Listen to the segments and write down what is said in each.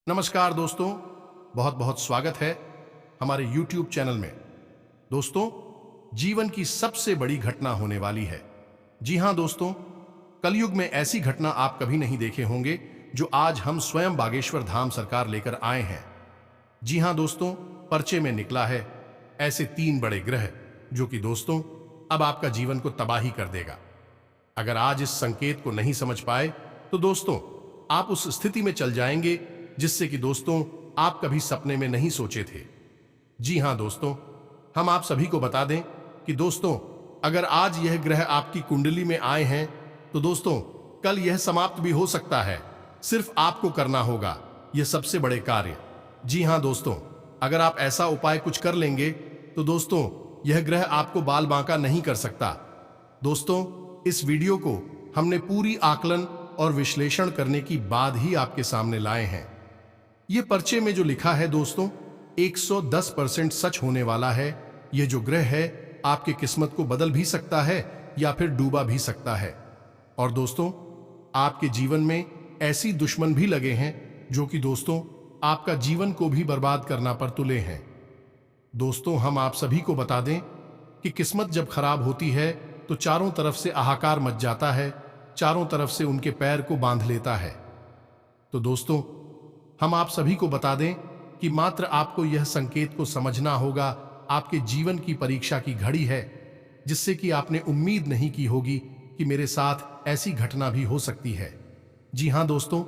नमस्कार दोस्तों, बहुत बहुत स्वागत है हमारे YouTube चैनल में। दोस्तों, जीवन की सबसे बड़ी घटना होने वाली है। जी हां दोस्तों, कलयुग में ऐसी घटना आप कभी नहीं देखे होंगे जो आज हम स्वयं बागेश्वर धाम सरकार लेकर आए हैं। जी हां दोस्तों, पर्चे में निकला है ऐसे 3 बड़े ग्रह जो कि दोस्तों अब आपका जीवन को तबाही कर देगा। अगर आज इस संकेत को नहीं समझ पाए तो दोस्तों आप उस स्थिति में चल जाएंगे जिससे कि दोस्तों आप कभी सपने में नहीं सोचे थे। जी हां दोस्तों, हम आप सभी को बता दें कि दोस्तों अगर आज यह ग्रह आपकी कुंडली में आए हैं तो दोस्तों कल यह समाप्त भी हो सकता है। सिर्फ आपको करना होगा यह सबसे बड़े कार्य। जी हां दोस्तों, अगर आप ऐसा उपाय कुछ कर लेंगे तो दोस्तों यह ग्रह आपको बाल बांका नहीं कर सकता। दोस्तों, इस वीडियो को हमने पूरी आकलन और विश्लेषण करने की बाद ही आपके सामने लाए हैं। ये पर्चे में जो लिखा है दोस्तों 110% सच होने वाला है। ये जो ग्रह है आपकी किस्मत को बदल भी सकता है या फिर डूबा भी सकता है। और दोस्तों आपके जीवन में ऐसी दुश्मन भी लगे हैं जो कि दोस्तों आपका जीवन को भी बर्बाद करना पर तुले हैं। दोस्तों हम आप सभी को बता दें कि किस्मत जब खराब होती है तो चारों तरफ से हाहाकार मच जाता है, चारों तरफ से उनके पैर को बांध लेता है। तो दोस्तों हम आप सभी को बता दें कि मात्र आपको यह संकेत को समझना होगा। आपके जीवन की परीक्षा की घड़ी है जिससे कि आपने उम्मीद नहीं की होगी कि मेरे साथ ऐसी घटना भी हो सकती है। जी हां दोस्तों,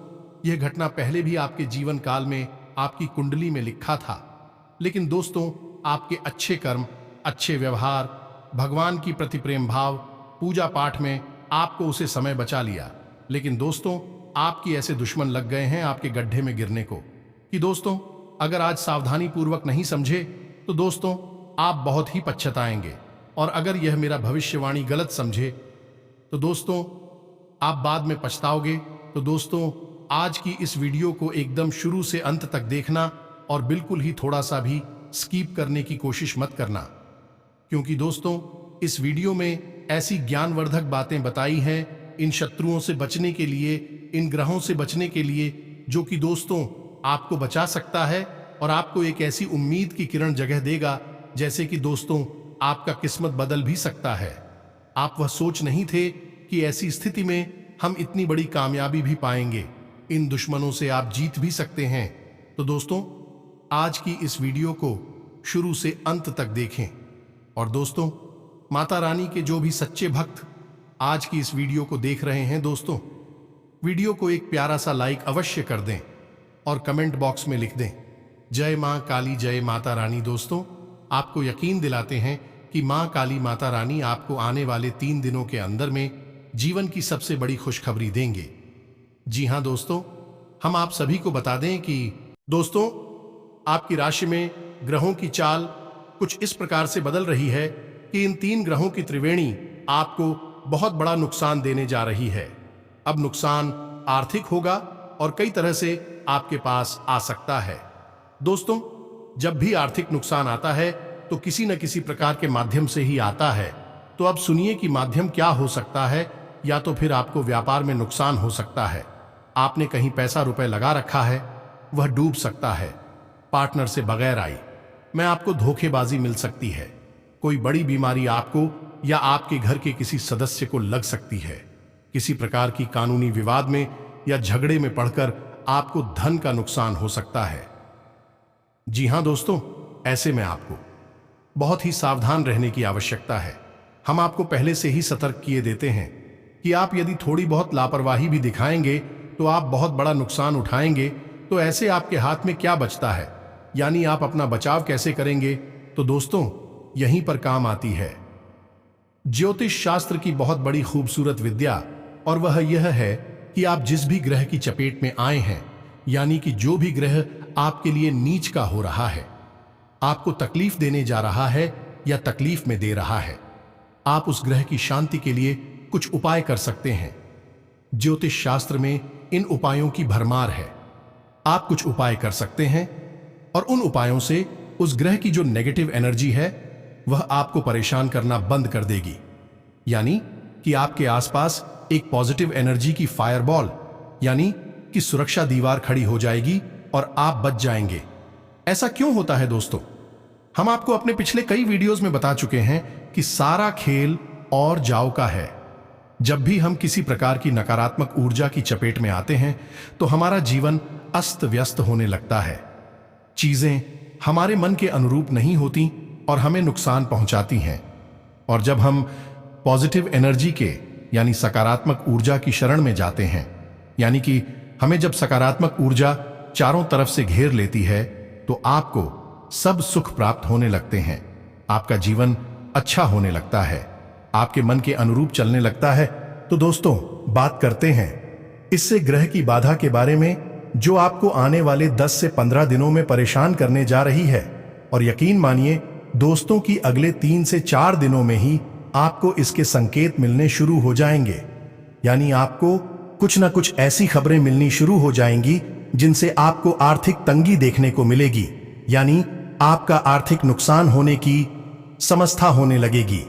यह घटना पहले भी आपके जीवन काल में आपकी कुंडली में लिखा था, लेकिन दोस्तों आपके अच्छे कर्म, अच्छे व्यवहार, भगवान की प्रति प्रेम भाव, पूजा पाठ में आपको उसे समय बचा लिया। लेकिन दोस्तों आपकी ऐसे दुश्मन लग गए हैं आपके गड्ढे में गिरने को कि दोस्तों अगर आज सावधानी पूर्वक नहीं समझे तो दोस्तों आप बहुत ही पछताएंगे। और अगर यह मेरा भविष्यवाणी गलत समझे तो दोस्तों आप बाद में पछताओगे। तो दोस्तों आज की इस वीडियो को एकदम शुरू से अंत तक देखना और बिल्कुल ही थोड़ा सा भी स्किप करने की कोशिश मत करना, क्योंकि दोस्तों इस वीडियो में ऐसी ज्ञानवर्धक बातें बताई हैं इन शत्रुओं से बचने के लिए, इन ग्रहों से बचने के लिए, जो कि दोस्तों आपको बचा सकता है और आपको एक ऐसी उम्मीद की किरण जगह देगा जैसे कि दोस्तों आपका किस्मत बदल भी सकता है। आप वह सोच नहीं थे कि ऐसी स्थिति में हम इतनी बड़ी कामयाबी भी पाएंगे। इन दुश्मनों से आप जीत भी सकते हैं। तो दोस्तों आज की इस वीडियो को शुरू से अंत तक देखें। और दोस्तों माता रानी के जो भी सच्चे भक्त आज की इस वीडियो को देख रहे हैं दोस्तों, वीडियो को एक प्यारा सा लाइक अवश्य कर दें और कमेंट बॉक्स में लिख दें जय मां काली, जय माता रानी। दोस्तों आपको यकीन दिलाते हैं कि मां काली माता रानी आपको आने वाले 3 दिनों के अंदर में जीवन की सबसे बड़ी खुशखबरी देंगे। जी हां दोस्तों, हम आप सभी को बता दें कि दोस्तों आपकी राशि में ग्रहों की चाल कुछ इस प्रकार से बदल रही है कि इन 3 ग्रहों की त्रिवेणी आपको बहुत बड़ा नुकसान देने जा रही है। अब नुकसान आर्थिक होगा और कई तरह से आपके पास आ सकता है। दोस्तों जब भी आर्थिक नुकसान आता है तो किसी न किसी प्रकार के माध्यम से ही आता है। तो अब सुनिए कि माध्यम क्या हो सकता है। या तो फिर आपको व्यापार में नुकसान हो सकता है, आपने कहीं पैसा रुपए लगा रखा है वह डूब सकता है, पार्टनर से बगैर आई में आपको धोखेबाजी मिल सकती है, कोई बड़ी बीमारी आपको या आपके घर के किसी सदस्य को लग सकती है, किसी प्रकार की कानूनी विवाद में या झगड़े में पड़कर आपको धन का नुकसान हो सकता है। जी हां दोस्तों, ऐसे में आपको बहुत ही सावधान रहने की आवश्यकता है। हम आपको पहले से ही सतर्क किए देते हैं कि आप यदि थोड़ी बहुत लापरवाही भी दिखाएंगे तो आप बहुत बड़ा नुकसान उठाएंगे। तो ऐसे आपके हाथ में क्या बचता है, यानी आप अपना बचाव कैसे करेंगे। तो दोस्तों यहीं पर काम आती है ज्योतिष शास्त्र की बहुत बड़ी खूबसूरत विद्या, और वह यह है कि आप जिस भी ग्रह की चपेट में आए हैं, यानी कि जो भी ग्रह आपके लिए नीच का हो रहा है, आपको तकलीफ देने जा रहा है या तकलीफ में दे रहा है, आप उस ग्रह की शांति के लिए कुछ उपाय कर सकते हैं। ज्योतिष शास्त्र में इन उपायों की भरमार है। आप कुछ उपाय कर सकते हैं और उन उपायों से उस ग्रह की जो नेगेटिव एनर्जी है वह आपको परेशान करना बंद कर देगी, यानी कि आपके आसपास एक पॉजिटिव एनर्जी की फायरबॉल यानी कि सुरक्षा दीवार खड़ी हो जाएगी और आप बच जाएंगे। ऐसा क्यों होता है दोस्तों? हम आपको अपने पिछले कई वीडियोस में बता चुके हैं कि सारा खेल और जाओ का है। जब भी हम किसी प्रकार की नकारात्मक ऊर्जा की चपेट में आते हैं तो हमारा जीवन अस्त व्यस्त होने लगता है। चीजें हमारे मन के अनुरूप नहीं होती और हमें नुकसान पहुंचाती हैं। और जब हम पॉजिटिव एनर्जी के यानी सकारात्मक ऊर्जा की शरण में जाते हैं, यानी कि हमें जब सकारात्मक ऊर्जा चारों तरफ से घेर लेती है, तो आपको सब सुख प्राप्त होने लगते हैं। आपका जीवन अच्छा होने लगता है, आपके मन के अनुरूप चलने लगता है। तो दोस्तों, बात करते हैं इससे ग्रह की बाधा के बारे में, जो आपको आने वाले 10 से 15 दिनों में परेशान करने जा रही है। और यकीन मानिए दोस्तों कि अगले 3 से 4 दिनों में ही आपको इसके संकेत मिलने शुरू हो जाएंगे। यानी आपको कुछ ना कुछ ऐसी खबरें मिलनी शुरू हो जाएंगी जिनसे आपको आर्थिक तंगी देखने को मिलेगी, यानी आपका आर्थिक नुकसान होने की समस्या होने लगेगी।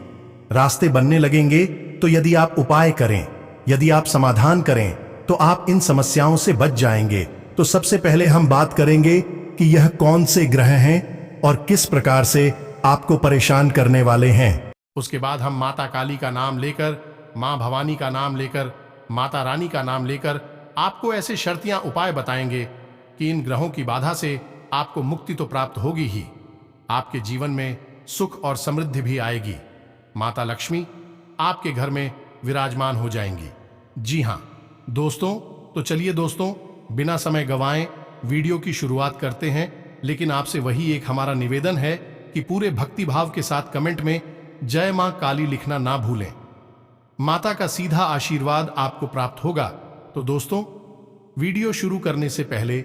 रास्ते बनने लगेंगे। तो यदि आप उपाय करें, यदि आप समाधान करें, तो आप इन समस्याओं से बच जाएंगे। तो सबसे पहले हम बात करेंगे कि यह कौन से ग्रह हैं और किस प्रकार से आपको परेशान करने वाले हैं। उसके बाद हम माता काली का नाम लेकर, मां भवानी का नाम लेकर, माता रानी का नाम लेकर आपको ऐसे शर्तियां उपाय बताएंगे कि इन ग्रहों की बाधा से आपको मुक्ति तो प्राप्त होगी ही, आपके जीवन में सुख और समृद्धि भी आएगी। माता लक्ष्मी आपके घर में विराजमान हो जाएंगी। जी हां दोस्तों, तो चलिए दोस्तों, बिना समय गंवाएं वीडियो की शुरुआत करते हैं। लेकिन आपसे वही एक हमारा निवेदन है कि पूरे भक्ति भाव के साथ कमेंट में जय मां काली लिखना ना भूलें। माता का सीधा आशीर्वाद आपको प्राप्त होगा। तो दोस्तों, वीडियो शुरू करने से पहले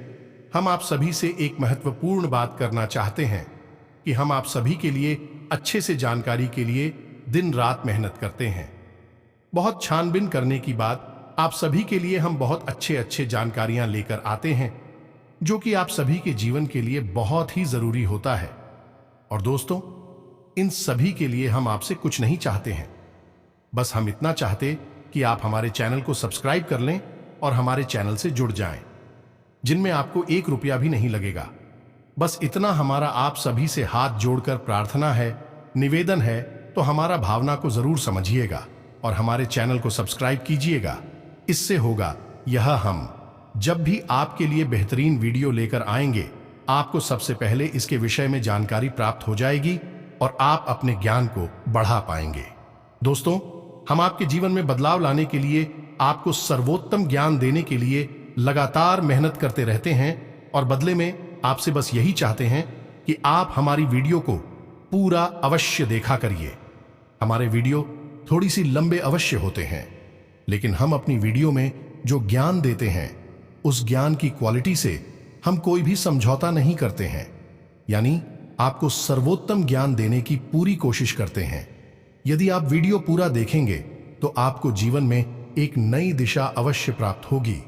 हम आप सभी से एक महत्वपूर्ण बात करना चाहते हैं कि हम आप सभी के लिए अच्छे से जानकारी के लिए दिन रात मेहनत करते हैं। बहुत छानबीन करने की बाद आप सभी के लिए हम बहुत अच्छे जानकारियां लेकर आते हैं, जो कि आप सभी के जीवन के लिए बहुत ही जरूरी होता है। और दोस्तों, इन सभी के लिए हम आपसे कुछ नहीं चाहते हैं, बस हम इतना चाहते कि आप हमारे चैनल को सब्सक्राइब कर लें और हमारे चैनल से जुड़ जाएं, जिनमें आपको 1 रुपया भी नहीं लगेगा। बस इतना हमारा आप सभी से हाथ जोड़कर प्रार्थना है, निवेदन है। तो हमारा भावना को जरूर समझिएगा और हमारे चैनल को सब्सक्राइब कीजिएगा। इससे होगा यह, हम जब भी आपके लिए बेहतरीन वीडियो लेकर आएंगे, आपको सबसे पहले इसके विषय में जानकारी प्राप्त हो जाएगी और आप अपने ज्ञान को बढ़ा पाएंगे। दोस्तों, हम आपके जीवन में बदलाव लाने के लिए, आपको सर्वोत्तम ज्ञान देने के लिए लगातार मेहनत करते रहते हैं और बदले में आपसे बस यही चाहते हैं कि आप हमारी वीडियो को पूरा अवश्य देखा करिए। हमारे वीडियो थोड़ी सी लंबे अवश्य होते हैं, लेकिन हम अपनी वीडियो में जो ज्ञान देते हैं, उस ज्ञान की क्वालिटी से हम कोई भी समझौता नहीं करते हैं। यानी आपको सर्वोत्तम ज्ञान देने की पूरी कोशिश करते हैं। यदि आप वीडियो पूरा देखेंगे तो आपको जीवन में एक नई दिशा अवश्य प्राप्त होगी।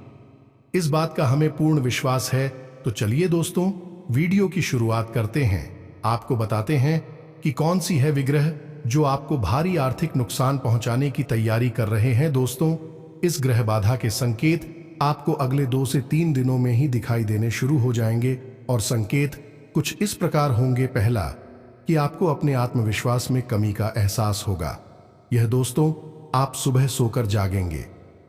इस बात का हमें पूर्ण विश्वास है। तो चलिए दोस्तों, वीडियो की शुरुआत करते हैं। आपको बताते हैं कि कौन सी है विग्रह जो आपको भारी आर्थिक नुकसान पहुंचाने की तैयारी कर रहे हैं। दोस्तों, इस ग्रह बाधा के संकेत आपको अगले 2 से 3 दिनों में ही दिखाई देने शुरू हो जाएंगे और संकेत कुछ इस प्रकार होंगे। पहला, कि आपको अपने आत्मविश्वास में कमी का एहसास होगा। यह दोस्तों, आप सुबह सोकर जागेंगे,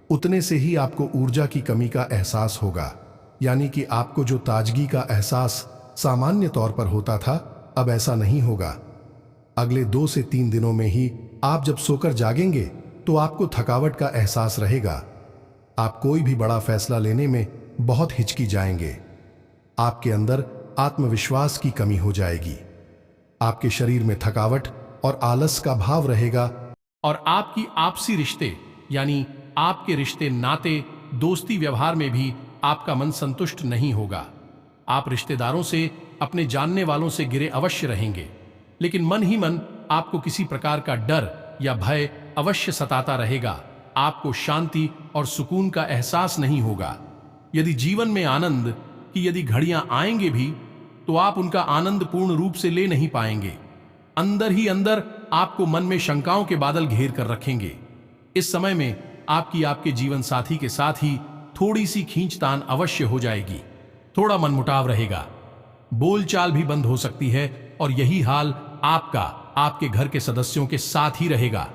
उतने से ही आपको ऊर्जा की कमी का एहसास होगा। यानी कि आपको जो ताजगी का एहसास सामान्य तौर पर होता था, अब ऐसा नहीं होगा। अगले 2 से 3 दिनों में ही आप जब सोकर जागेंगे तो आपको थकावट का एहसास रहेगा। आप कोई भी बड़ा फैसला लेने में बहुत हिचकी जाएंगे। आपके अंदर आत्मविश्वास की कमी हो जाएगी। आपके शरीर में थकावट और आलस का भाव रहेगा और आपकी आपसी रिश्ते, यानी आपके रिश्ते, नाते, दोस्ती, व्यवहार में भी आपका मन संतुष्ट नहीं होगा। आप रिश्तेदारों से, अपने जानने वालों से गिरे अवश्य रहेंगे, लेकिन मन ही मन आपको किसी प्रकार का डर या भय अवश्य सताता रहेगा। आपको शांति और सुकून का एहसास नहीं होगा। यदि जीवन में आनंद की यदि घड़ियां आएंगे भी, तो आप उनका आनंद पूर्ण रूप से ले नहीं पाएंगे। अंदर ही अंदर आपको मन में शंकाओं के बादल घेर कर रखेंगे। इस समय में आपके जीवन साथी के साथ ही थोड़ी सी खींचतान अवश्य हो जाएगी। थोड़ा मनमुटाव रहेगा, बोलचाल भी बंद हो सकती है और यही हाल आपका आपके घर के सदस्यों के साथ ही रहेगा।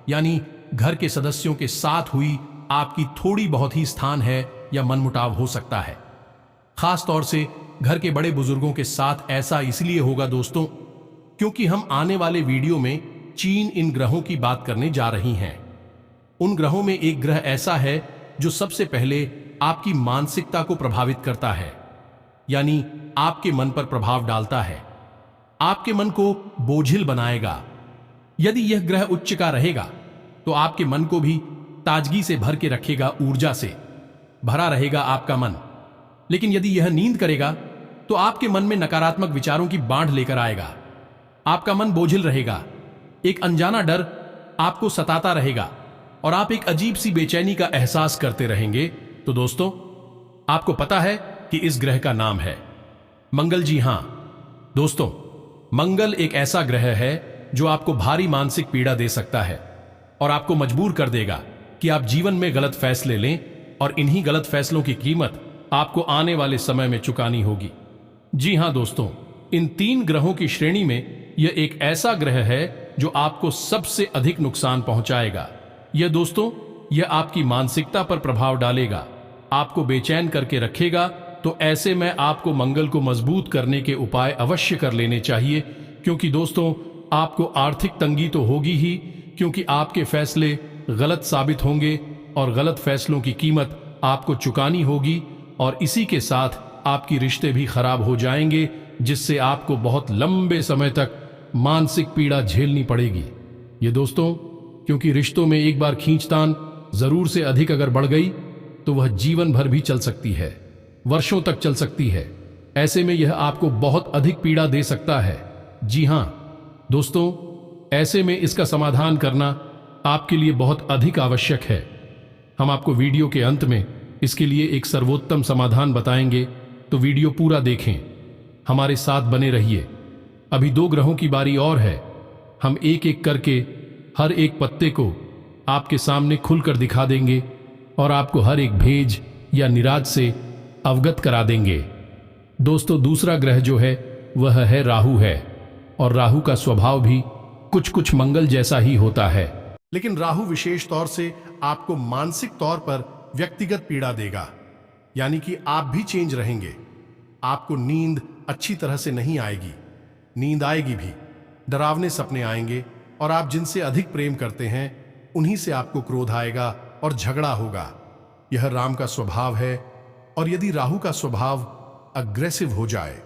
यानी घर के सदस्यों के साथ हुई आपकी थोड़ी बहुत ही स्थान है या मनमुटाव हो सकता है। खास तौर से घर के बड़े बुजुर्गों के साथ ऐसा इसलिए होगा दोस्तों, क्योंकि हम आने वाले वीडियो में चीन इन ग्रहों की बात करने जा रही हैं। उन ग्रहों में एक ग्रह ऐसा है जो सबसे पहले आपकी मानसिकता को प्रभावित करता है, यानी आपके मन पर प्रभाव डालता है, आपके मन को बोझिल बनाएगा। यदि यह ग्रह उच्च का रहेगा तो आपके मन को भी ताजगी से भर के रखेगा, ऊर्जा से भरा रहेगा आपका मन। लेकिन यदि यह नींद करेगा तो आपके मन में नकारात्मक विचारों की बाढ़ लेकर आएगा, आपका मन बोझिल रहेगा, एक अनजाना डर आपको सताता रहेगा और आप एक अजीब सी बेचैनी का एहसास करते रहेंगे। तो दोस्तों, आपको पता है कि इस ग्रह का नाम है मंगल। जी हां दोस्तों, मंगल एक ऐसा ग्रह है जो आपको भारी मानसिक पीड़ा दे सकता है और आपको मजबूर कर देगा कि आप जीवन में गलत फैसले लें, और इन्हीं गलत फैसलों की कीमत आपको आने वाले समय में चुकानी होगी। जी हां दोस्तों, इन 3 ग्रहों की श्रेणी में यह एक ऐसा ग्रह है जो आपको सबसे अधिक नुकसान पहुंचाएगा। यह दोस्तों, यह आपकी मानसिकता पर प्रभाव डालेगा, आपको बेचैन करके रखेगा। तो ऐसे में आपको मंगल को मजबूत करने के उपाय अवश्य कर लेने चाहिए, क्योंकि दोस्तों आपको आर्थिक तंगी तो होगी ही, क्योंकि आपके फैसले गलत साबित होंगे और गलत फैसलों की कीमत आपको चुकानी होगी, और इसी के साथ आपकी रिश्ते भी खराब हो जाएंगे, जिससे आपको बहुत लंबे समय तक मानसिक पीड़ा झेलनी पड़ेगी। ये दोस्तों, क्योंकि रिश्तों में एक बार खींचतान जरूर से अधिक अगर बढ़ गई तो वह जीवन भर भी चल सकती है, वर्षों तक चल सकती है। ऐसे में यह आपको बहुत अधिक पीड़ा दे सकता है। जी हां दोस्तों, ऐसे में इसका समाधान करना आपके लिए बहुत अधिक आवश्यक है। हम आपको वीडियो के अंत में इसके लिए एक सर्वोत्तम समाधान बताएंगे, तो वीडियो पूरा देखें, हमारे साथ बने रहिए। अभी 2 ग्रहों की बारी और है। हम एक एक करके हर एक पत्ते को आपके सामने खुलकर दिखा देंगे और आपको हर एक भेज या निराज से अवगत करा देंगे। दोस्तों, दूसरा ग्रह जो है वह है राहु है, और राहु का स्वभाव भी कुछ कुछ मंगल जैसा ही होता है। लेकिन राहु विशेष तौर से आपको मानसिक तौर पर व्यक्तिगत पीड़ा देगा, यानी कि आप भी चेंज रहेंगे। आपको नींद अच्छी तरह से नहीं आएगी, नींद आएगी भी, डरावने सपने आएंगे, और आप जिनसे अधिक प्रेम करते हैं उन्हीं से आपको क्रोध आएगा और झगड़ा होगा। यह राम का स्वभाव है, और यदि राहु का स्वभाव अग्रेसिव हो जाए,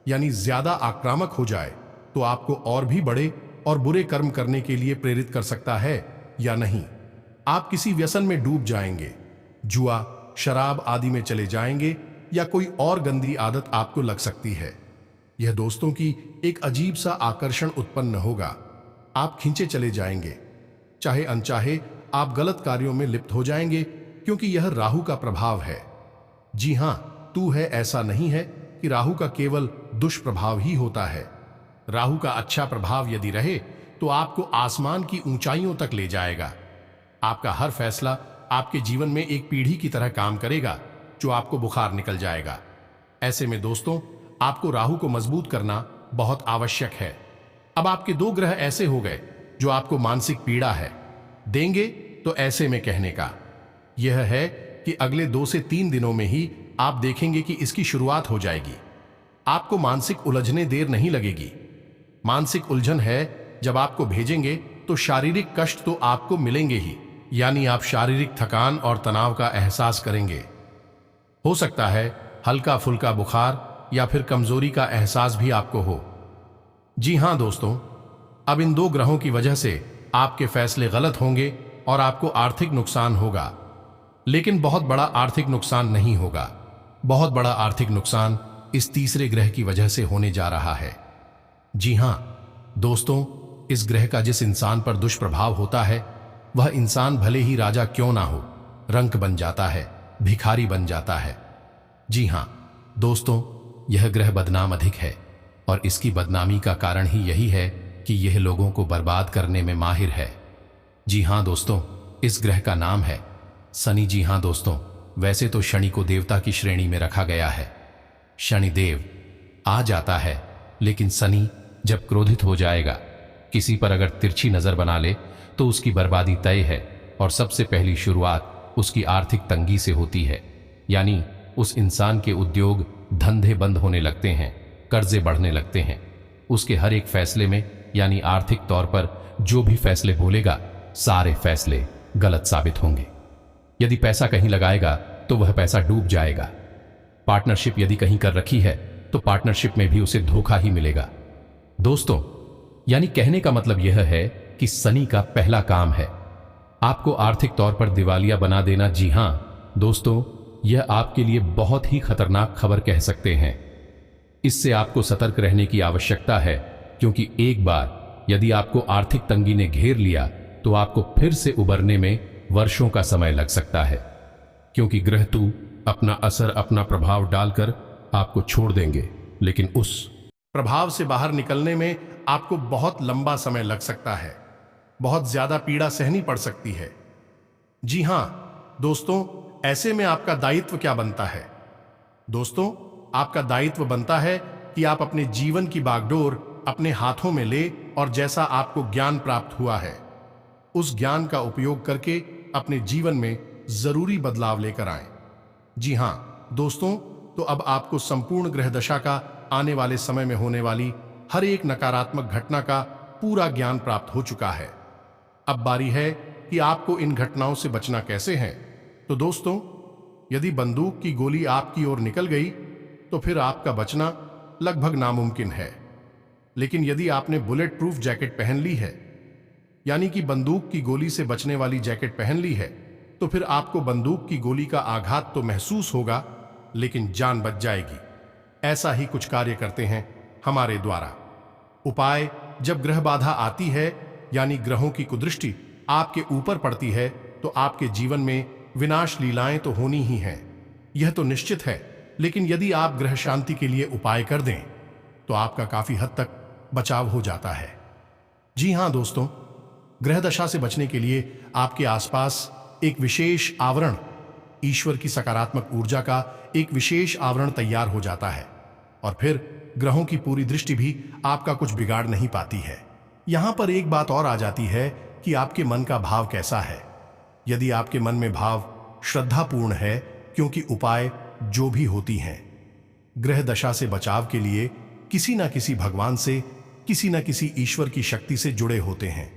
यानी ज्यादा आक्रामक हो जाए, तो आपको और भी बड़े और बुरे कर्म करने के लिए प्रेरित कर सकता है या नहीं। आप किसी व्यसन में डूब जाएंगे, जुआ, शराब आदि में चले जाएंगे, या कोई और गंदी आदत आपको लग सकती है। यह दोस्तों की एक अजीब सा आकर्षण उत्पन्न होगा, आप खींचे चले जाएंगे, चाहे अनचाहे आप गलत कार्यों में लिप्त हो जाएंगे, क्योंकि यह राहु का प्रभाव है। जी हां, तू है ऐसा नहीं है कि राहु का केवल दुष्प्रभाव ही होता है। राहु का अच्छा प्रभाव यदि रहे तो आपको आसमान की ऊंचाइयों तक ले जाएगा। आपका हर फैसला आपके जीवन में एक पीढ़ी की तरह काम करेगा, जो आपको बुखार निकल जाएगा। ऐसे में दोस्तों, आपको राहु को मजबूत करना बहुत आवश्यक है। अब आपके 2 ग्रह ऐसे हो गए जो आपको मानसिक पीड़ा है देंगे, तो ऐसे में कहने का यह है कि अगले 2 से 3 दिनों में ही आप देखेंगे कि इसकी शुरुआत हो जाएगी। आपको मानसिक उलझने देर नहीं लगेगी। मानसिक उलझन है जब आपको भेजेंगे तो शारीरिक कष्ट तो आपको मिलेंगे ही, यानी आप शारीरिक थकान और तनाव का एहसास करेंगे। हो सकता है हल्का फुल्का बुखार या फिर कमजोरी का एहसास भी आपको हो। जी हां दोस्तों, अब इन 2 ग्रहों की वजह से आपके फैसले गलत होंगे और आपको आर्थिक नुकसान होगा, लेकिन बहुत बड़ा आर्थिक नुकसान नहीं होगा। बहुत बड़ा आर्थिक नुकसान इस तीसरे ग्रह की वजह से होने जा रहा है। जी हां दोस्तों, इस ग्रह का जिस इंसान पर दुष्प्रभाव होता है, वह इंसान भले ही राजा क्यों ना हो, रंक बन जाता है, भिखारी बन जाता है। जी हां दोस्तों, यह ग्रह बदनाम अधिक है, और इसकी बदनामी का कारण ही यही है कि यह लोगों को बर्बाद करने में माहिर है। जी हां दोस्तों, इस ग्रह का नाम है शनि। जी हां दोस्तों, वैसे तो शनि को देवता की श्रेणी में रखा गया है, शनिदेव आ जाता है, लेकिन शनि जब क्रोधित हो जाएगा, किसी पर अगर तिरछी नजर बना ले तो उसकी बर्बादी तय है। और सबसे पहली शुरुआत उसकी आर्थिक तंगी से होती है, यानी उस इंसान के उद्योग धंधे बंद होने लगते हैं, कर्जे बढ़ने लगते हैं। उसके हर एक फैसले में, यानी आर्थिक तौर पर जो भी फैसले बोलेगा, सारे फैसले गलत साबित होंगे। यदि पैसा कहीं लगाएगा तो वह पैसा डूब जाएगा। पार्टनरशिप यदि कहीं कर रखी है तो पार्टनरशिप में भी उसे धोखा ही मिलेगा। दोस्तों, यानी कहने का मतलब यह है कि शनि का पहला काम है आपको आर्थिक तौर पर दिवालिया बना देना। जी हां दोस्तों, यह आपके लिए बहुत ही खतरनाक खबर कह सकते हैं। इससे आपको सतर्क रहने की आवश्यकता है, क्योंकि एक बार यदि आपको आर्थिक तंगी ने घेर लिया तो आपको फिर से उबरने में वर्षों का समय लग सकता है, क्योंकि ग्रह तू अपना असर, अपना प्रभाव डालकर आपको छोड़ देंगे, लेकिन उस प्रभाव से बाहर निकलने में आपको बहुत लंबा समय लग सकता है, बहुत ज्यादा पीड़ा सहनी पड़ सकती है। जी हां दोस्तों, ऐसे में आपका दायित्व क्या बनता है? दोस्तों, आपका दायित्व बनता है कि आप अपने जीवन की बागडोर अपने हाथों में ले और जैसा आपको ज्ञान प्राप्त हुआ है, उस ज्ञान का उपयोग करके अपने जीवन में जरूरी बदलाव लेकर आएं। जी हां दोस्तों, तो अब आपको संपूर्ण ग्रह दशा का आने वाले समय में होने वाली हर एक नकारात्मक घटना का पूरा ज्ञान प्राप्त हो चुका है। अब बारी है कि आपको इन घटनाओं से बचना कैसे है। तो दोस्तों, यदि बंदूक की गोली आपकी ओर निकल गई तो फिर आपका बचना लगभग नामुमकिन है। लेकिन यदि आपने बुलेट प्रूफ जैकेट पहन ली है, यानी कि बंदूक की गोली से बचने वाली जैकेट पहन ली है, तो फिर आपको बंदूक की गोली का आघात तो महसूस होगा, लेकिन जान बच जाएगी। ऐसा ही कुछ कार्य करते हैं हमारे द्वारा उपाय। जब ग्रह बाधा आती है, यानी ग्रहों की कुदृष्टि आपके ऊपर पड़ती है, तो आपके जीवन में विनाश लीलाएं तो होनी ही हैं, यह तो निश्चित है। लेकिन यदि आप ग्रह शांति के लिए उपाय कर दें तो आपका काफी हद तक बचाव हो जाता है। जी हां दोस्तों, ग्रह दशा से बचने के लिए आपके आसपास एक विशेष आवरण, ईश्वर की सकारात्मक ऊर्जा का एक विशेष आवरण तैयार हो जाता है, और फिर ग्रहों की पूरी दृष्टि भी आपका कुछ बिगाड़ नहीं पाती है। यहां पर एक बात और आ जाती है कि आपके मन का भाव कैसा है। यदि आपके मन में भाव श्रद्धापूर्ण है, क्योंकि उपाय जो भी होती हैं ग्रह दशा से बचाव के लिए किसी न किसी भगवान से, किसी न किसी ईश्वर की शक्ति से जुड़े होते हैं।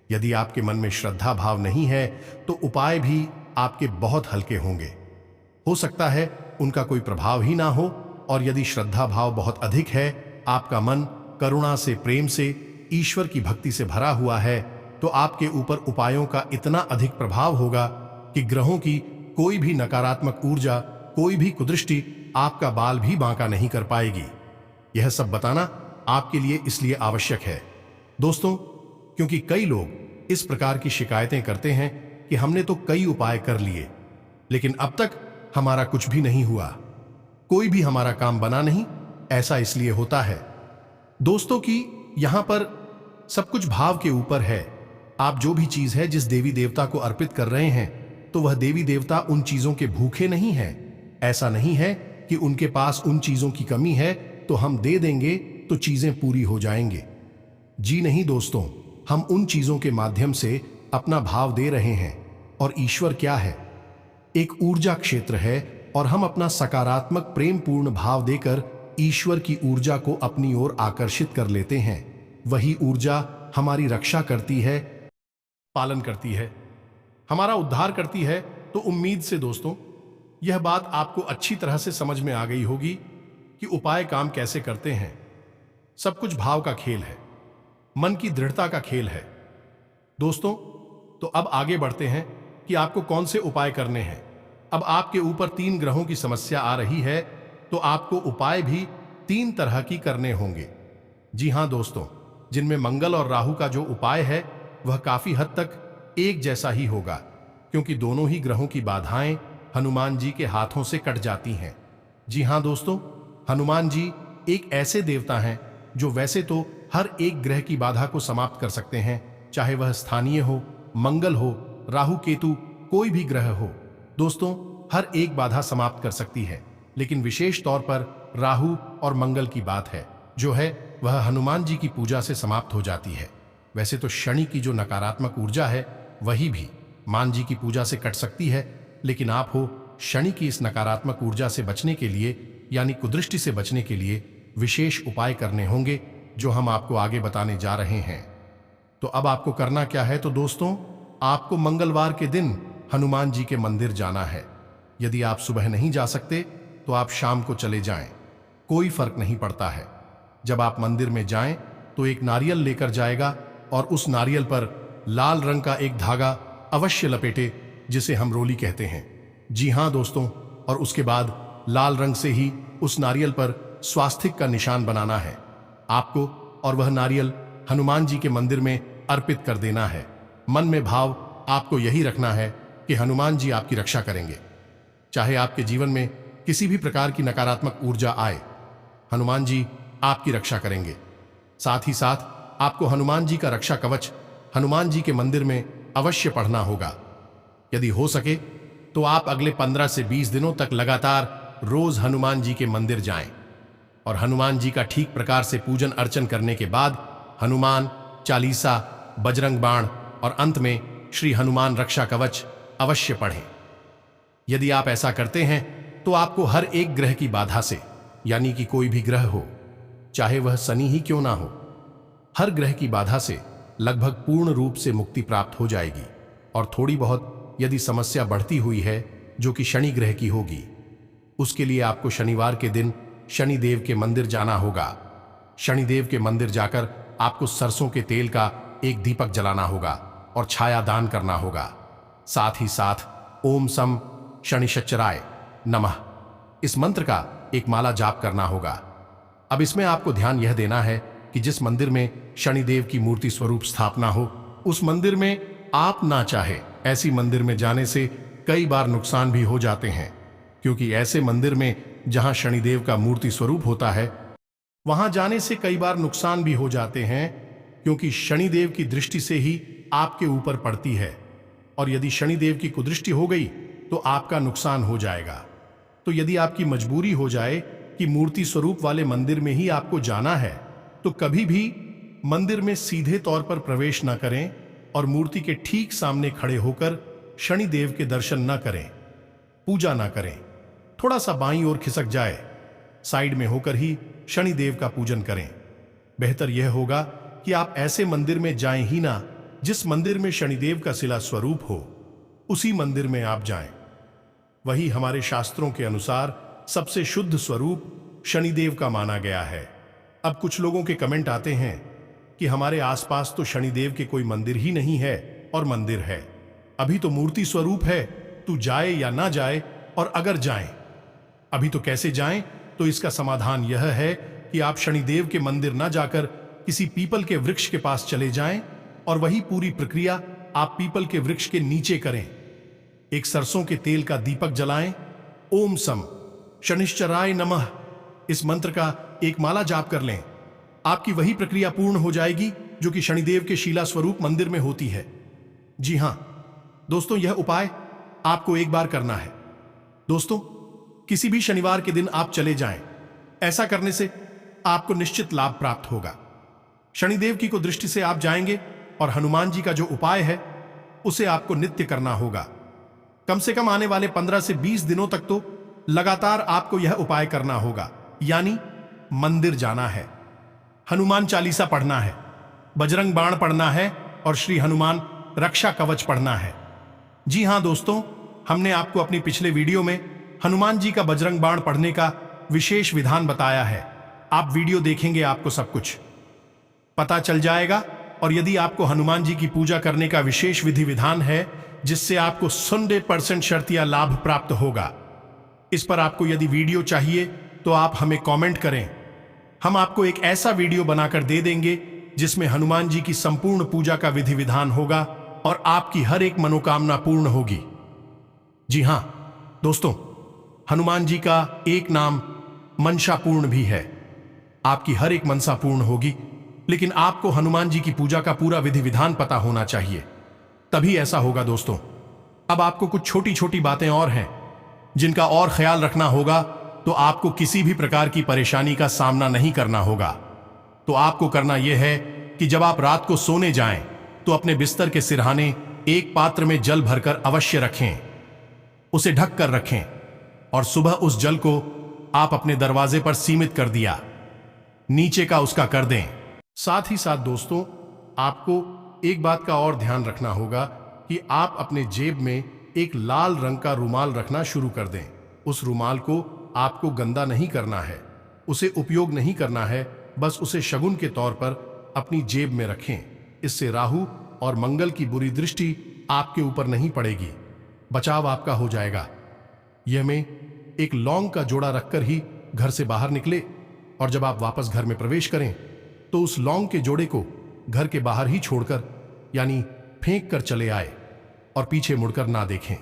यदि आपके मन में श्रद्धा भाव नहीं है तो उपाय भी आपके बहुत हल्के होंगे। हो सकता है उनका कोई प्रभाव ही ना हो, और यदि श्रद्धा भाव बहुत अधिक है, आपका मन करुणा से, प्रेम से, ईश्वर की भक्ति से भरा हुआ है, तो आपके ऊपर उपायों का इतना अधिक प्रभाव होगा कि ग्रहों की कोई भी नकारात्मक ऊर्जा, कोई भी कुदृष्टि आपका बाल भी बांका नहीं कर पाएगी। यह सब बताना आपके लिए इसलिए आवश्यक है दोस्तों, क्योंकि कई लोग इस प्रकार की शिकायतें करते हैं कि हमने तो कई उपाय कर लिए, लेकिन अब तक हमारा कुछ भी नहीं हुआ, कोई भी हमारा काम बना नहीं। ऐसा इसलिए होता है दोस्तों कि यहां पर सब कुछ भाव के ऊपर है। आप जो भी चीज है जिस देवी देवता को अर्पित कर रहे हैं, तो वह देवी देवता उन चीजों के भूखे नहीं हैं। ऐसा नहीं है कि उनके पास उन चीजों की कमी है तो हम दे देंगे तो चीजें पूरी हो जाएंगे। जी नहीं दोस्तों, हम उन चीजों के माध्यम से अपना भाव दे रहे हैं, और ईश्वर क्या है? एक ऊर्जा क्षेत्र है, और हम अपना सकारात्मक प्रेमपूर्ण भाव देकर ईश्वर की ऊर्जा को अपनी ओर आकर्षित कर लेते हैं। वही ऊर्जा हमारी रक्षा करती है, पालन करती है, हमारा उद्धार करती है। तो उम्मीद से दोस्तों यह बात आपको अच्छी तरह से समझ में आ गई होगी कि उपाय काम कैसे करते हैं। सब कुछ भाव का खेल है, मन की दृढ़ता का खेल है दोस्तों। तो अब आगे बढ़ते हैं कि आपको कौन से उपाय करने हैं। अब आपके ऊपर 3 ग्रहों की समस्या आ रही है, तो आपको उपाय भी 3 तरह की करने होंगे। जी हां दोस्तों, जिनमें मंगल और राहु का जो उपाय है वह काफी हद तक एक जैसा ही होगा, क्योंकि दोनों ही ग्रहों की बाधाएं हनुमान जी के हाथों से कट जाती हैं। जी हां दोस्तों, हनुमान जी एक ऐसे देवता हैं जो वैसे तो हर एक ग्रह की बाधा को समाप्त कर सकते हैं, चाहे वह स्थानीय हो, मंगल हो, राहु केतु, कोई भी ग्रह हो। दोस्तों, हर एक बाधा समाप्त कर सकती है, लेकिन विशेष तौर पर राहु और मंगल की बात है, जो है वह हनुमान जी की पूजा से समाप्त हो जाती है। वैसे तो शनि की जो नकारात्मक ऊर्जा है वही भी मान जी की पूजा से कट सकती है, लेकिन आप हो शनि की इस नकारात्मक ऊर्जा से बचने के लिए यानी कुदृष्टि से बचने के लिए विशेष उपाय करने होंगे, जो हम आपको आगे बताने जा रहे हैं। तो अब आपको करना क्या है, तो दोस्तों आपको मंगलवार के दिन हनुमान जी के मंदिर जाना है। यदि आप सुबह नहीं जा सकते तो आप शाम को चले जाएं, कोई फर्क नहीं पड़ता है। जब आप मंदिर में जाएं तो एक नारियल लेकर जाएगा और उस नारियल पर लाल रंग का एक धागा अवश्य लपेटे, जिसे हम रोली कहते हैं। जी हाँ दोस्तों, और उसके बाद लाल रंग से ही उस नारियल पर स्वास्तिक का निशान बनाना है आपको, और वह नारियल हनुमान जी के मंदिर में अर्पित कर देना है। मन में भाव आपको यही रखना है कि हनुमान जी आपकी रक्षा करेंगे। चाहे आपके जीवन में किसी भी प्रकार की नकारात्मक ऊर्जा आए, हनुमान जी आपकी रक्षा करेंगे। साथ ही साथ आपको हनुमान जी का रक्षा कवच हनुमान जी के मंदिर में अवश्य पढ़ना होगा। यदि हो सके तो आप अगले 15 से 20 दिनों तक लगातार रोज हनुमान जी के मंदिर जाएं और हनुमान जी का ठीक प्रकार से पूजन अर्चन करने के बाद हनुमान चालीसा, बजरंग बाण और अंत में श्री हनुमान रक्षा कवच अवश्य पढ़ें। यदि आप ऐसा करते हैं तो आपको हर एक ग्रह की बाधा से, यानी कि कोई भी ग्रह हो, चाहे वह शनि ही क्यों ना हो, हर ग्रह की बाधा से लगभग पूर्ण रूप से मुक्ति प्राप्त हो जाएगी। और थोड़ी बहुत यदि समस्या बढ़ती हुई है, जो कि शनि ग्रह की होगी, उसके लिए आपको शनिवार के दिन शनिदेव के मंदिर जाना होगा। शनिदेव के मंदिर जाकर आपको सरसों के तेल का एक दीपक जलाना होगा और छाया दान करना होगा। साथ ही साथ ओम सम शनिश्चराय नमः इस मंत्र का एक माला जाप करना होगा। अब इसमें आपको ध्यान यह देना है कि जिस मंदिर में शनिदेव की मूर्ति स्वरूप स्थापना हो, उस मंदिर में आप ना चाहे ऐसी मंदिर में जाने से कई बार नुकसान भी हो जाते हैं, क्योंकि ऐसे मंदिर में जहां शनिदेव का मूर्ति स्वरूप होता है, वहां जाने से कई बार नुकसान भी हो जाते हैं, क्योंकि शनिदेव की दृष्टि से ही आपके ऊपर पड़ती है, और यदि शनिदेव की कुदृष्टि हो गई तो आपका नुकसान हो जाएगा। तो यदि आपकी मजबूरी हो जाए कि मूर्ति स्वरूप वाले मंदिर में ही आपको जाना है, तो कभी भी मंदिर में सीधे तौर पर प्रवेश न करें और मूर्ति के ठीक सामने खड़े होकर शनिदेव के दर्शन न करें, पूजा न करें। थोड़ा सा बाईं ओर खिसक जाए, साइड में होकर ही शनिदेव का पूजन करें। बेहतर यह होगा कि आप ऐसे मंदिर में जाएं ही ना जिस मंदिर में शनिदेव का शिला स्वरूप हो, उसी मंदिर में आप जाएं। वही हमारे शास्त्रों के अनुसार सबसे शुद्ध स्वरूप शनिदेव का माना गया है। अब कुछ लोगों के कमेंट आते हैं कि हमारे आसपास तो शनिदेव के कोई मंदिर ही नहीं है, और मंदिर है, अभी तो मूर्ति स्वरूप है, तू जाए या ना जाए, और अगर जाएं अभी तो कैसे जाएं? तो इसका समाधान यह है कि आप शनिदेव के मंदिर ना जाकर किसी पीपल के वृक्ष के पास चले जाएं और वही पूरी प्रक्रिया आप पीपल के वृक्ष के नीचे करें। एक सरसों के तेल का दीपक जलाएं, ओम सम शनिश्चराय नमः इस मंत्र का एक माला जाप कर लें। आपकी वही प्रक्रिया पूर्ण हो जाएगी जो कि शनिदेव के शिला स्वरूप मंदिर में होती है। जी हां दोस्तों, यह उपाय आपको एक बार करना है। दोस्तों, किसी भी शनिवार के दिन आप चले जाएं, ऐसा करने से आपको निश्चित लाभ प्राप्त होगा। शनिदेव की को दृष्टि से आप जाएंगे और हनुमान जी का जो उपाय है उसे आपको नित्य करना होगा। कम से कम आने वाले 15 से 20 दिनों तक तो लगातार आपको यह उपाय करना होगा, यानी मंदिर जाना है, हनुमान चालीसा पढ़ना है, बजरंग बाण पढ़ना है और श्री हनुमान रक्षा कवच पढ़ना है। जी हां दोस्तों, हमने आपको अपनी पिछले वीडियो में हनुमान जी का बजरंग बाण पढ़ने का विशेष विधान बताया है। आप वीडियो देखेंगे, आपको सब कुछ पता चल जाएगा। और यदि आपको हनुमान जी की पूजा करने का विशेष विधि विधान है जिससे आपको 100% शर्तिया लाभ प्राप्त होगा, इस पर आपको यदि वीडियो चाहिए तो आप हमें कमेंट करें। हम आपको एक ऐसा वीडियो बनाकर दे देंगे जिसमें हनुमान जी की संपूर्ण पूजा का विधि विधान होगा और आपकी हर एक मनोकामना पूर्ण होगी। जी हां दोस्तों, हनुमान जी का एक नाम मनसा पूर्ण भी है। आपकी हर एक मनसा पूर्ण होगी, लेकिन आपको हनुमान जी की पूजा का पूरा विधि विधान पता होना चाहिए, तभी ऐसा होगा। दोस्तों, अब आपको कुछ छोटी छोटी बातें और हैं जिनका और ख्याल रखना होगा, तो आपको किसी भी प्रकार की परेशानी का सामना नहीं करना होगा। तो आपको करना यह है कि जब आप रात को सोने जाएं, तो अपने बिस्तर के सिरहाने एक पात्र में जल भरकर अवश्य रखें, उसे ढक कर रखें और सुबह उस जल को आप अपने दरवाजे पर सीमित कर दिया, नीचे का उसका कर दें। साथ ही साथ दोस्तों, आपको एक बात का और ध्यान रखना होगा कि आप अपने जेब में एक लाल रंग का रुमाल रखना शुरू कर दें। उस रुमाल को आपको गंदा नहीं करना है, उसे उपयोग नहीं करना है, बस उसे शगुन के तौर पर अपनी जेब में रखें। इससे राहु और मंगल की बुरी दृष्टि आपके ऊपर नहीं पड़ेगी, बचाव आपका हो जाएगा। यह में एक लौंग का जोड़ा रखकर ही घर से बाहर निकले और जब आप वापस घर में प्रवेश करें तो उस लौंग के जोड़े को घर के बाहर ही छोड़कर यानी फेंक कर चले आए और पीछे मुड़कर ना देखें।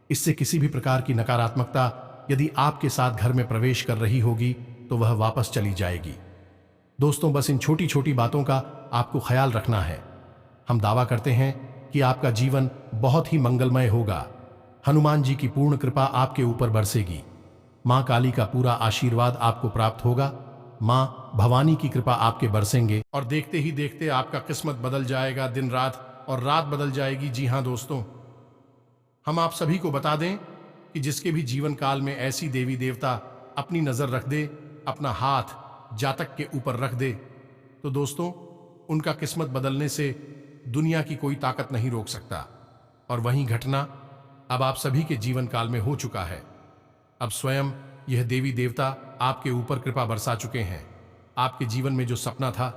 इससे किसी भी प्रकार की नकारात्मकता यदि आपके साथ घर में प्रवेश कर रही होगी तो वह वापस चली जाएगी। दोस्तों, बस इन छोटी छोटी बातों का आपको ख्याल रखना है। हम दावा करते हैं कि आपका जीवन बहुत ही मंगलमय होगा। हनुमान जी की पूर्ण कृपा आपके ऊपर बरसेगी। मां काली का पूरा आशीर्वाद आपको प्राप्त होगा। मां भवानी की कृपा आपके बरसेंगे और देखते ही देखते आपका किस्मत बदल जाएगा, दिन रात और रात बदल जाएगी। जी हां दोस्तों, हम आप सभी को बता दें कि जिसके भी जीवन काल में ऐसी देवी देवता अपनी नजर रख दे, अपना हाथ जातक के ऊपर रख दे, तो दोस्तों उनका किस्मत बदलने से दुनिया की कोई ताकत नहीं रोक सकता। और वही घटना अब आप सभी के जीवन काल में हो चुका है। अब स्वयं यह देवी देवता आपके ऊपर कृपा बरसा चुके हैं। आपके जीवन में जो सपना था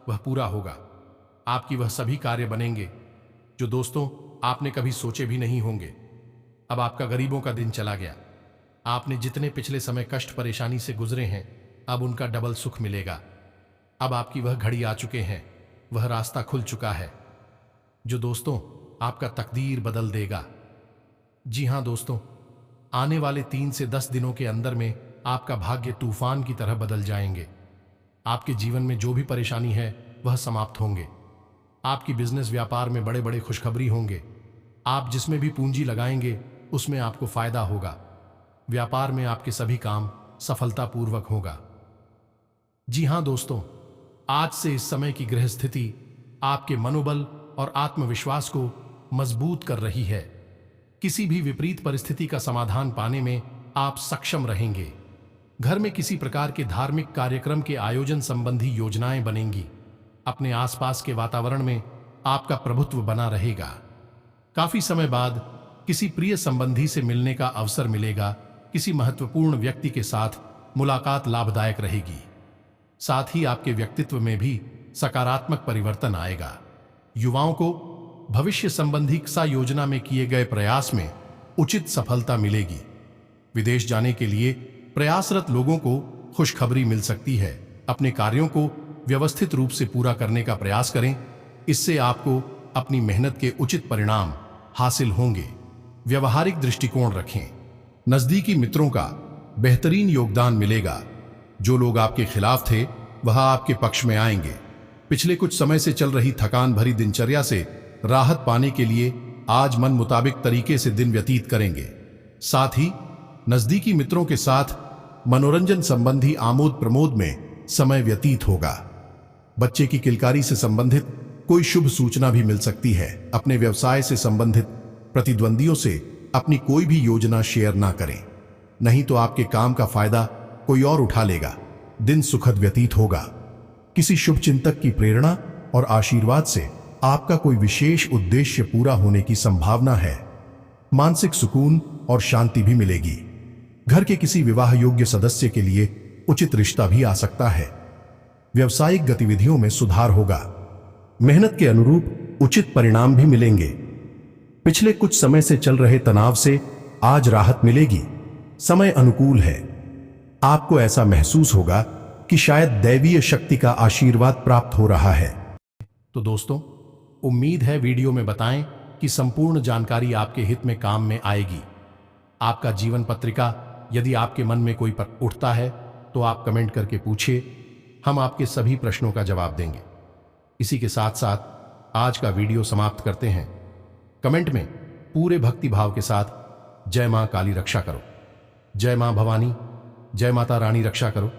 वह पूरा होगा। आपकी वह सभी कार्य बनेंगे जो दोस्तों आपने कभी सोचे भी नहीं होंगे। अब आपका गरीबों का दिन चला गया। आपने जितने पिछले समय कष्ट परेशानी से गुजरे हैं, अब उनका डबल सुख मिलेगा। अब आपकी वह घड़ी आ चुके हैं, वह रास्ता खुल चुका है जो दोस्तों आपका तकदीर बदल देगा। जी हां दोस्तों, आने वाले 3 से 10 दिनों के अंदर में आपका भाग्य तूफान की तरह बदल जाएंगे। आपके जीवन में जो भी परेशानी है वह समाप्त होंगे। आपकी बिजनेस व्यापार में बड़े बड़े खुशखबरी होंगे। आप जिसमें भी पूंजी लगाएंगे उसमें आपको फायदा होगा। व्यापार में आपके सभी काम सफलतापूर्वक होगा। जी हां दोस्तों, आज से इस समय की ग्रह स्थिति आपके मनोबल और आत्मविश्वास को मजबूत कर रही है। किसी भी विपरीत परिस्थिति का समाधान पाने में आप सक्षम रहेंगे। घर में किसी प्रकार के धार्मिक कार्यक्रम के आयोजन संबंधी योजनाएं बनेंगी। अपने आसपास के वातावरण में आपका प्रभुत्व बना रहेगा। काफी समय बाद किसी प्रिय संबंधी से मिलने का अवसर मिलेगा। किसी महत्वपूर्ण व्यक्ति के साथ मुलाकात लाभदायक रहेगी। साथ ही आपके व्यक्तित्व में भी सकारात्मक परिवर्तन आएगा। युवाओं को भविष्य संबंधी सा योजना में किए गए प्रयास में उचित सफलता मिलेगी। विदेश जाने के लिए प्रयासरत लोगों को खुशखबरी मिल सकती है। अपने कार्यों को व्यवस्थित रूप से पूरा करने का प्रयास करें, इससे आपको अपनी मेहनत के उचित परिणाम हासिल होंगे। व्यवहारिक दृष्टिकोण रखें। नजदीकी मित्रों का बेहतरीन योगदान मिलेगा। जो लोग आपके खिलाफ थे वह आपके पक्ष में आएंगे। पिछले कुछ समय से चल रही थकान भरी दिनचर्या से राहत पाने के लिए आज मन मुताबिक तरीके से दिन व्यतीत करेंगे। साथ ही नजदीकी मित्रों के साथ मनोरंजन संबंधी आमोद प्रमोद में समय व्यतीत होगा। बच्चे की किलकारी से संबंधित कोई शुभ सूचना भी मिल सकती है। अपने व्यवसाय से संबंधित प्रतिद्वंदियों से अपनी कोई भी योजना शेयर ना करें, नहीं तो आपके काम का फायदा कोई और उठा लेगा। दिन सुखद व्यतीत होगा। किसी शुभ चिंतक की प्रेरणा और आशीर्वाद से आपका कोई विशेष उद्देश्य पूरा होने की संभावना है। मानसिक सुकून और शांति भी मिलेगी। घर के किसी विवाह योग्य सदस्य के लिए उचित रिश्ता भी आ सकता है। व्यावसायिक गतिविधियों में सुधार होगा। मेहनत के अनुरूप उचित परिणाम भी मिलेंगे। पिछले कुछ समय से चल रहे तनाव से आज राहत मिलेगी। समय अनुकूल है। आपको ऐसा महसूस होगा कि शायद दैवीय शक्ति का आशीर्वाद प्राप्त हो रहा है। तो दोस्तों, उम्मीद है वीडियो में बताएं कि संपूर्ण जानकारी आपके हित में काम में आएगी। आपका जीवन पत्रिका यदि आपके मन में कोई प्रश्न उठता है तो आप कमेंट करके पूछिए, हम आपके सभी प्रश्नों का जवाब देंगे। इसी के साथ साथ आज का वीडियो समाप्त करते हैं। कमेंट में पूरे भक्ति भाव के साथ जय मां काली रक्षा करो, जय मां भवानी, जय माता रानी रक्षा करो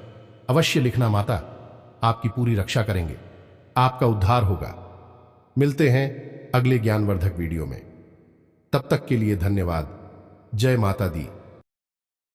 अवश्य लिखना। माता आपकी पूरी रक्षा करेंगे, आपका उद्धार होगा। मिलते हैं अगले ज्ञानवर्धक वीडियो में, तब तक के लिए धन्यवाद। जय माता दी।